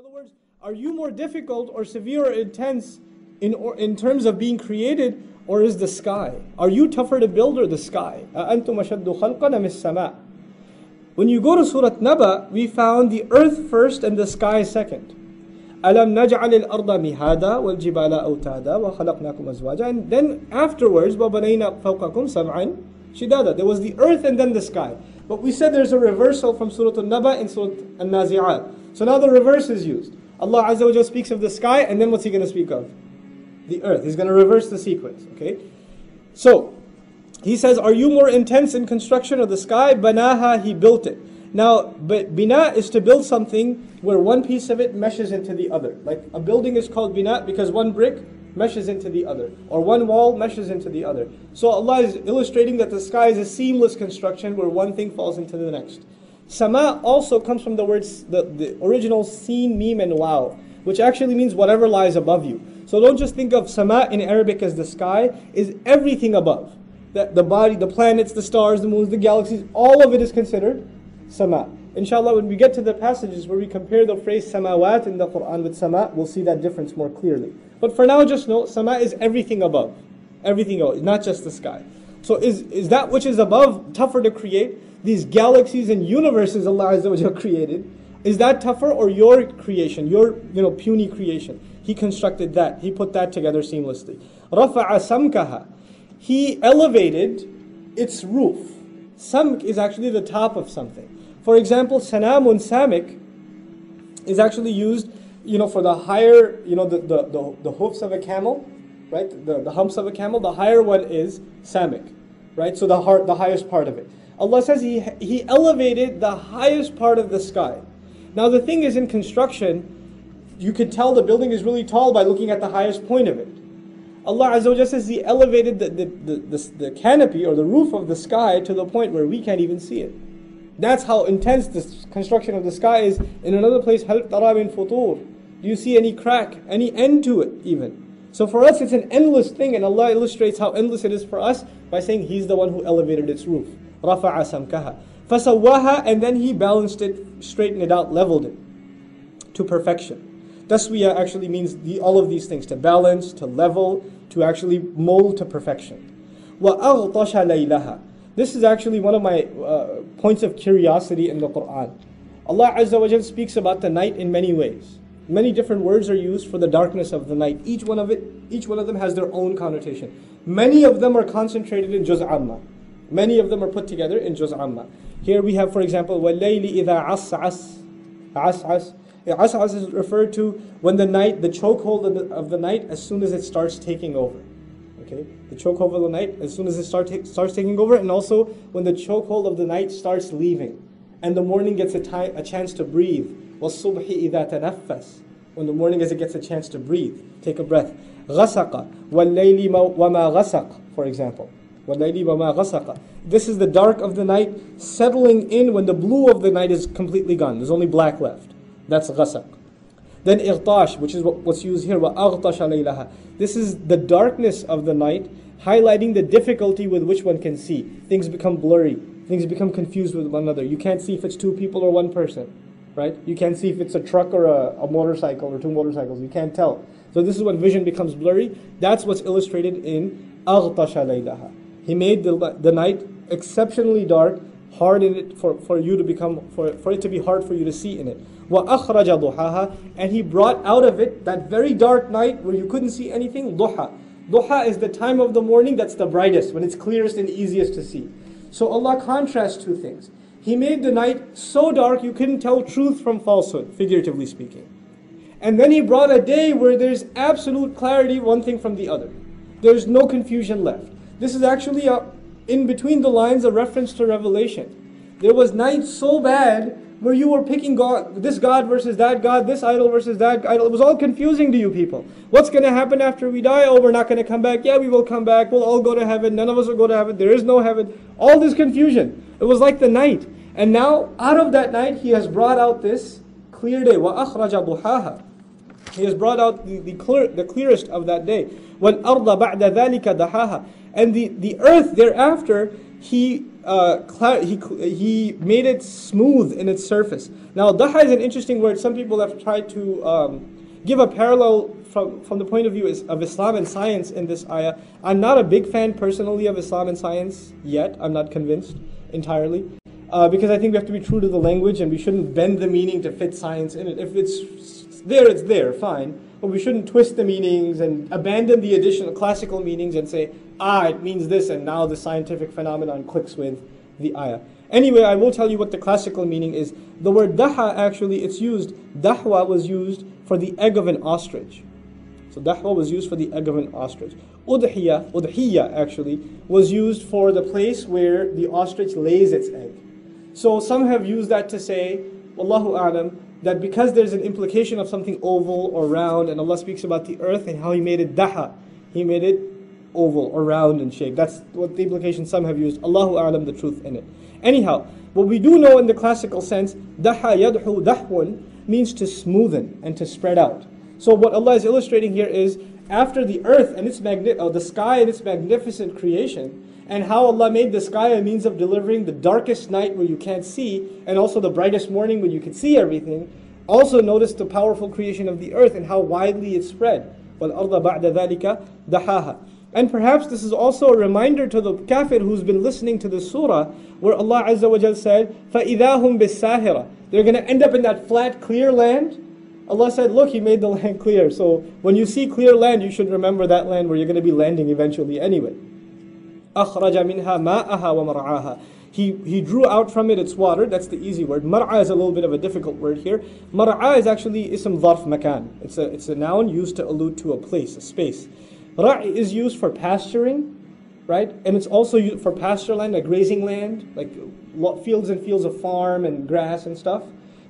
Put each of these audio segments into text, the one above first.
other words, are you more difficult or severe or intense in terms of being created, or is the sky? Are you tougher to build or the sky? أَأَنْتُمْ أَشَدُّ خَلْقًا أَمِ السَّمَاءِ. When you go to Surah Naba, we found the earth first and the sky second. أَلَمْ نَجْعَلِ الْأَرْضَ مِهَادًا وَالْجِبَالَ أَوْتَادًا وَخَلَقْنَاكُمْ أَزْوَاجًا. And then afterwards, وَبَنَيْنَا فَوْقَكُمْ سَبْعًا شِدَادًا. There was the earth and then the sky. But we said there's a reversal from Surah Naba in Surah An-Nazi'at. So now the reverse is used. Allah Azza wa Jalla speaks of the sky, and then what's He going to speak of? The earth. He's going to reverse the sequence. Okay. So He says, are you more intense in construction of the sky? Banaha, He built it. Now, bina is to build something where one piece of it meshes into the other. Like a building is called bina because one brick meshes into the other, or one wall meshes into the other. So Allah is illustrating that the sky is a seamless construction where one thing falls into the next. Sama also comes from the words, the original sin, mim, and waw, which actually means whatever lies above you. So don't just think of sama in Arabic as the sky, is everything above. The body, the planets, the stars, the moons, the galaxies, all of it is considered sama. Inshallah, when we get to the passages where we compare the phrase samawat in the Quran with sama, we'll see that difference more clearly. But for now, just know, sama is everything above. Everything else, not just the sky. So is that which is above tougher to create? These galaxies and universes Allah Azza wa Jalla created, is that tougher, or your creation, your puny creation? He constructed that. He put that together seamlessly. رَفَعَ سَمْكَهَا. He elevated its roof. Samk is actually the top of something. For example, sanamun samik is actually used, for the higher, the hoofs of a camel, right? The humps of a camel. The higher one is samik, right? So the highest part of it. Allah says He elevated the highest part of the sky. Now the thing is, in construction, you could tell the building is really tall by looking at the highest point of it. Allah Azza wa Jalla says He elevated the canopy or the roof of the sky to the point where we can't even see it. That's how intense this construction of the sky is. In another place, هَلْ تَرَى مِنْ فُطُورٍ. Do you see any crack, any end to it even? So for us it's an endless thing, and Allah illustrates how endless it is for us by saying He's the one who elevated its roof. رَفَعَ سَمْكَهَا فَسَوَّاهَا. And then He balanced it, straightened it out, leveled it to perfection. Taswiyah actually means all of these things, to balance, to level, to actually mold to perfection. وَأَغْطَشَ لَيْلَهَا. This is actually one of my points of curiosity in the Quran. Allah Azza wa Jalla speaks about the night in many ways. Many different words are used for the darkness of the night. Each one of them has their own connotation. Many of them are concentrated in juz amma. Many of them are put together in juz amma. Here we have, for example, وَاللَّيْلِ إِذَا عَسْعَسْ. As'as is referred to when the night, the chokehold of the night, as soon as it starts taking over. Okay, the chokehold of the night, as soon as it starts taking over, and also when the chokehold of the night starts leaving, and the morning gets a chance to breathe. وَالصُّبْحِ إِذَا تَنَفَّسْ. When the morning, as it gets a chance to breathe, take a breath. غَسَقَ وَاللَّيْلِ وَمَا غَسَقَ, for example. وَاللَّيْلِ وَمَا غَسَقَ. This is the dark of the night settling in when the blue of the night is completely gone. There's only black left. That's ghasaq. Then ightash, which is what's used here, وَأَغْطَشَ لَيْلَهَا. This is the darkness of the night, highlighting the difficulty with which one can see. Things become blurry. Things become confused with one another. You can't see if it's two people or one person, right? You can't see if it's a truck or a motorcycle or two motorcycles. You can't tell. So this is when vision becomes blurry. That's what's illustrated in أَغْطَشَ لَيْلَهَا. He made the night exceptionally dark, hard in it for it to be hard for you to see in it. وَأَخْرَجَ ضُحَاهَا. And He brought out of it, that very dark night where you couldn't see anything, duha. Duha is the time of the morning that's the brightest, when it's clearest and easiest to see. So Allah contrasts two things. He made the night so dark you couldn't tell truth from falsehood, figuratively speaking. And then He brought a day where there's absolute clarity, one thing from the other. There's no confusion left. This is actually, in between the lines, a reference to Revelation. There was night so bad where you were picking this God versus that God, this idol versus that idol. It was all confusing to you people. What's going to happen after we die? Oh, we're not going to come back. Yeah, we will come back. We'll all go to heaven. None of us will go to heaven. There is no heaven. All this confusion. It was like the night. And now, out of that night, He has brought out this clear day. وَأَخْرَجَ ضُحَاهَا. He has brought out the clearest of that day. وَالْأَرْضَ بَعْدَ ذَلِكَ دَحَاهَا. And the earth thereafter, He he made it smooth in its surface. Now, daha is an interesting word. Some people have tried to give a parallel from the point of view of Islam and science in this ayah. I'm not a big fan personally of Islam and science yet. I'm not convinced entirely. Because I think we have to be true to the language and we shouldn't bend the meaning to fit science in it. If it's there, fine. But we shouldn't twist the meanings and abandon the additional classical meanings and say, it means this, and now the scientific phenomenon clicks with the ayah. Anyway, I will tell you what the classical meaning is. The word daha, actually, dahwa was used for the egg of an ostrich. So dahwa was used for the egg of an ostrich. Udhiyya actually, was used for the place where the ostrich lays its egg. So some have used that to say, Wallahu a'lam, that because there's an implication of something oval or round, and Allah speaks about the earth and how He made it daha, He made it oval or round in shape. That's what the implication some have used. Allahu a'lam, the truth in it. Anyhow, what we do know in the classical sense, daha yadhu dahwun means to smoothen and to spread out. So what Allah is illustrating here is after the earth and the sky and its magnificent creation, and how Allah made the sky a means of delivering the darkest night where you can't see, and also the brightest morning when you can see everything. Also notice the powerful creation of the earth and how widely it spread. وَالْأَرْضَ بَعْدَ ذَلِكَ دَحَاهَا. And perhaps this is also a reminder to the kafir who's been listening to the surah, where Allah Azza wa Jal said, فَإِذَا هُمْ بِالسَّاهِرَةِ. They're going to end up in that flat, clear land. Allah said, look, He made the land clear. So when you see clear land, you should remember that land where you're going to be landing eventually anyway. أخرج منها ماءها ومرعاها. He drew out from it its water. That's the easy word. Mar'a is a little bit of a difficult word here. Mar'a is actually ism dharf makan. It's a noun used to allude to a place, a space. Ra' is used for pasturing, right? And it's also used for pasture land, like grazing land, like fields and fields of farm and grass and stuff,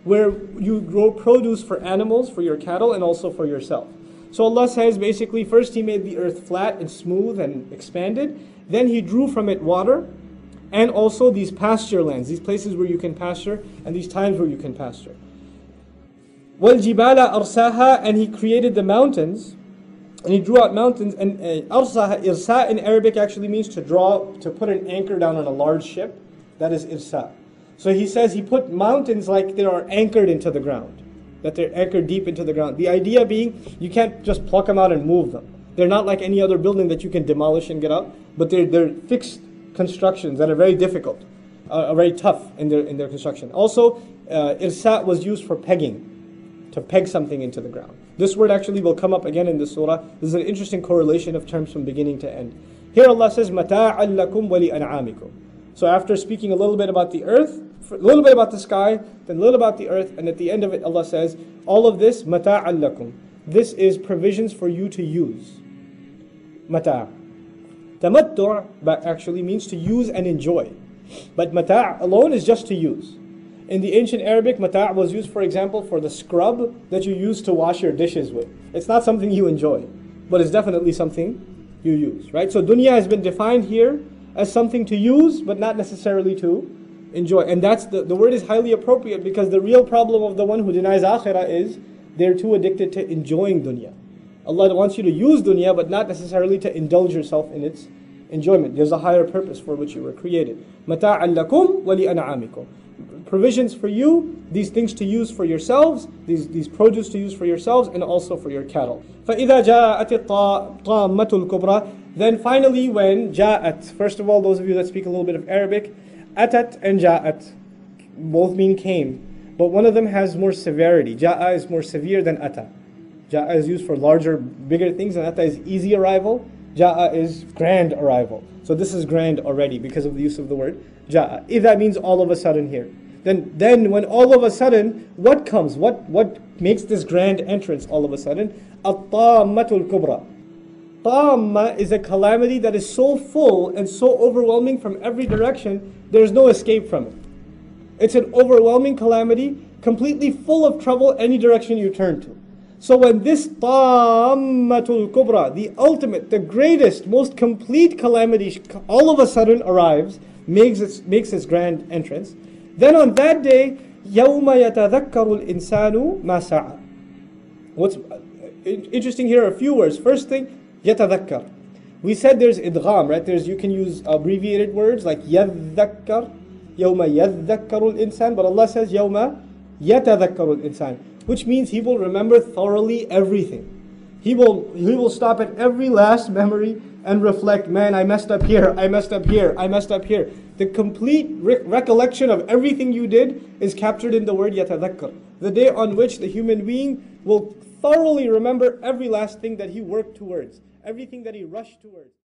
where you grow produce for animals, for your cattle, and also for yourself. So Allah says basically, first He made the earth flat and smooth and expanded. Then He drew from it water, and also these pasture lands, these places where you can pasture, and these times where you can pasture. وَالْجِبَالَ أَرْسَاهَا. And He created the mountains, and He drew out mountains. And أَرْسَاهَا, irsa in Arabic actually means to put an anchor down on a large ship. That is irsa. So He says He put mountains like they are anchored into the ground, that they're anchored deep into the ground. The idea being, you can't just pluck them out and move them. They're not like any other building that you can demolish and get up, but they're fixed constructions that are very difficult, very tough in their construction. Also, irsa was used for pegging, to peg something into the ground. This word actually will come up again in the surah. This is an interesting correlation of terms from beginning to end. Here Allah says, مَتَاعًا لَكُمْ وَلِأَنْعَامِكُمْ. So after speaking a little bit about the earth, a little bit about the sky, then a little about the earth, and at the end of it Allah says, all of this, مَتَاعًا لَكُمْ. This is provisions for you to use. Mata'. Tamattu' actually means to use and enjoy. But mata' alone is just to use. In the ancient Arabic, mata' was used, for example, for the scrub that you use to wash your dishes with. It's not something you enjoy, but it's definitely something you use, right? So dunya has been defined here as something to use, but not necessarily to enjoy. And that's the word is highly appropriate, because the real problem of the one who denies akhirah is they're too addicted to enjoying dunya. Allah wants you to use dunya, but not necessarily to indulge yourself in its enjoyment. There's a higher purpose for which you were created. مَتَاعًا لَكُمْ وَلِأَنْعَامِكُمْ. Provisions for you, these things to use for yourselves, these produce to use for yourselves, and also for your cattle. فَإِذَا جَاءَتِ الطَّامَّةُ الْكُبْرَى. Then finally when ja'at, first of all, those of you that speak a little bit of Arabic, atat and ja'at both mean came, but one of them has more severity. Ja'a is more severe than ata. Ja'a is used for larger, bigger things, and ata is easy arrival. Ja'a is grand arrival. So this is grand already because of the use of the word ja'a. Idha means all of a sudden here. Then when all of a sudden, what comes? What makes this grand entrance all of a sudden? At-tammatul kubra. Tamma is a calamity that is so full and so overwhelming from every direction, there's no escape from it. It's an overwhelming calamity, completely full of trouble any direction you turn to. So when this tammatul kubra, the ultimate, the greatest, most complete calamity all of a sudden arrives, makes its grand entrance, then on that day, يَوْمَ يَتَذَكَّرُ الْإِنسَانُ مَا سَعَى. What's interesting here are a few words. First thing, يَتَذَكَّر. We said there's idgham, right? You can use abbreviated words like yadhakkar, yawma yadhakkaru al-insan, but Allah says yawma yatadhakkaru al-insan, which means he will remember thoroughly everything. He will stop at every last memory and reflect, man, I messed up here, I messed up here, I messed up here. The complete recollection of everything you did is captured in the word yatadhakkar. The day on which the human being will thoroughly remember every last thing that he worked towards, everything that he rushed towards.